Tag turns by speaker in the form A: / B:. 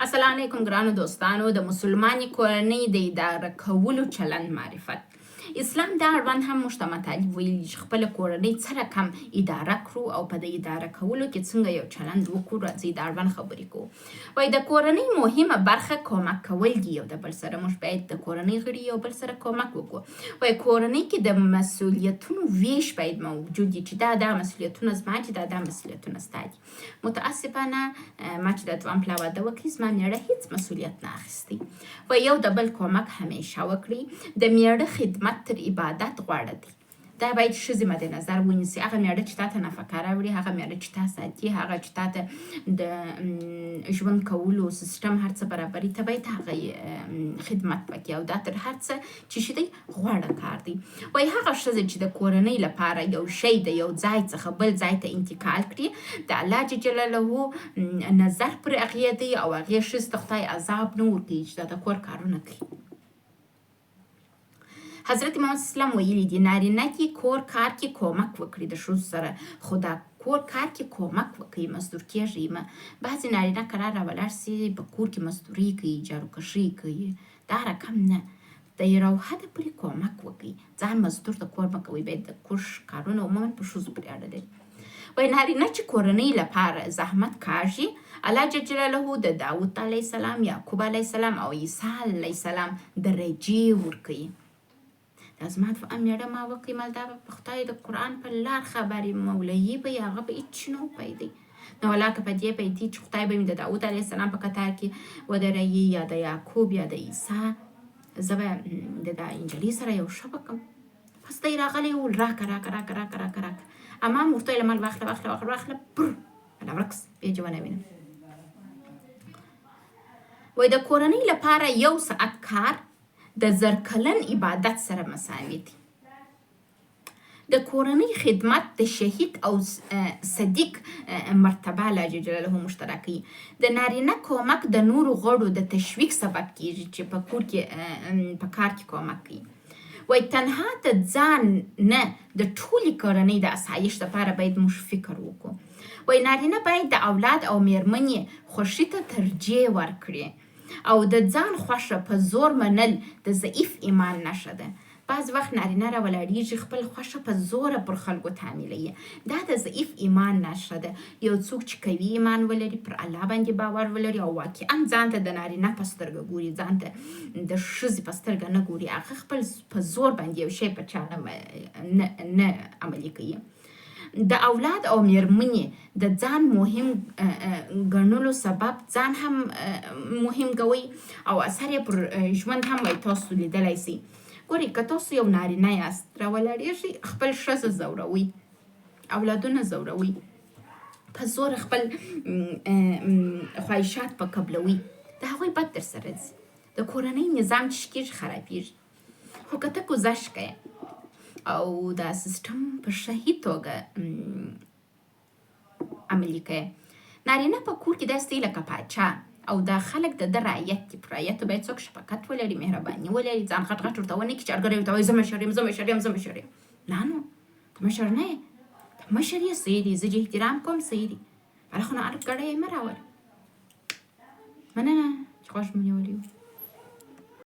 A: السلام علیکم ګرانو دوستانو د مسلمانی کورنی د اداره کولو چلند معرفت اسلام دا اړوند هم موږ ته مطالب ویلي چې خپله کورنۍ څه رقم اداره کړو او په د اداره کولو کې څنګه یو چلند وکړو. راځئ د اړوند خبرې کوو. وایي د کورنۍ مهمه برخه کومک کول دي. یو د بل سره موږ باید د کورنۍ غړي یو بل سره کومک وکړو. وایي کورنۍ کې د مسؤلیتونو ویش باید موجود وي چې دا مسؤلیتونه زما دي، دا مسؤلیتونه ستا دي. متاسفانه ما چې د دویم پلا واده وکړي زما میړه هیڅ مسؤلیت نه اخیستی. وایي یو د بل کومک همیشه وکړي. د میړه خدمت تر عبادت غوره دی. دا باید ښځې مد نظر ونیسي. هغه میړه چې تا ته نفقه راوړي، هغه میړه چې تا ساتي، هغه چې تا ته د ژوند کولو سیستم هر څه برابري، ته باید هغه خدمت وکړي او دا تر هر څه چې شي دی غوره کار دی. وایي هغه ښځه چې د کورنۍ لپاره یو شی د یو ځای څخه بل ځای ته انتقال کړي، د الله جل جلاله نظر پر هغې دی او هغې ښځې ته خدای عذاب نه ورکوي چې دا د کور کارونه کوي. حضرت محمد اسلام ویلي دي نارینه کې کور کار کې کومک وکړي د ښځو سره، خو دا کور کار کې کومک وکړي مزدور کېږي مه. بعضې نارینه کرار راولاړ سي په کور کې مزدوري کوي، جاروکشي کوي، دا رقم نه. د یو حده پورې کومک وکړي، ځان مزدور د کور مه کوئ. باید د کور کارونه عموما په ښځو پورې اړه لري. وایي نارینه چې کورنۍ لپاره زحمت کاږي، الله جل جلاله د داود علیه السلام، یعقوب علیه السلام او عیسی علیه السلام درجې ورکوي. دا زما د میړه ما وکړي مال دا په خدای د قرآن په لار خبرې مولوي به یې هغه به هېڅ نه پیدی. نو ولاکه په دې پیدي چې خدای به مې د داود علیه السلام په کتار کې ودروي یا د یعقوب یا د عیسی، زه به د دا انجلۍ سره یو ښه وکړم. پس دی راغلی و راکه اما ورته ویله مال واخله پر ملا ورکس بیا جوانه وینم. وایي د کورنۍ لپاره یو ساعت کار د زرکلن عبادت سره مساوي دی. د کورنۍ خدمت د شهید او صدیق مرتبه الله جل جلاله مشترکوي. د نارینه کومک د نورو غړو د تشویق سبب کیږي چې په کور کې په کار کې کومک کوي. وایي تنها د ځان نه د ټولې کورنۍ د اسایش لپاره باید موږ فکر وکړو. وایي نارینه باید د اولاد او میرمنې خوښي ته ترجیح ورکړي او د ځان خوښه په زور منل د ضعیف ایمان نښه ده. بعض وخت نارینه راولاړېږي خپل خوښه په زوره پر خلکو تعمیلوي، دا د ضعیف ایمان نښه ده. یو څوک چې قوي ایمان ولري، پر الله باندې باور ولري او واقعا ځان ته د نارینه په سترګه ګوري، ځان ته د ښځې په سترګه نه ګوري، هغه خپل په زور باندې یو شی په چا نه عملي کوي. د اولاد او میرمنې د ځان مهم ګڼلو سبب ځان هم مهم کوي او اثر یې پر ژوند هم وایي تاسو لیدلی سئ. ګورئ که تاسو یو نارینه یاست راولاړېږئ خپل ښځه ځوروئ، اولادونه ځوروئ، په زور خپل خواهشات په قبلوئ، د هغوی بد در سره ځي، د کورنۍ نظام چې کېږي خرابېږي. خو که ته کوزش کوې او دا سیستم په صحیح توګه عملي کوي، نارینه په کور کې داسې دی لکه پاچا او دا خلک د ده رعیت دي. په رعیتو باید څوک شفقت ولري، مهرباني ولري، ځان غټ ورته ونه کړي چې ارګری ورته وایي زه مشر یم. نه نو ته مشر نه یې، ته مشر یې، صحیح دی، زه چې احترام کوم صحیح دی، بله خو نه ګړی یې مه راوله. مننه چې خوښ مو نیولی و.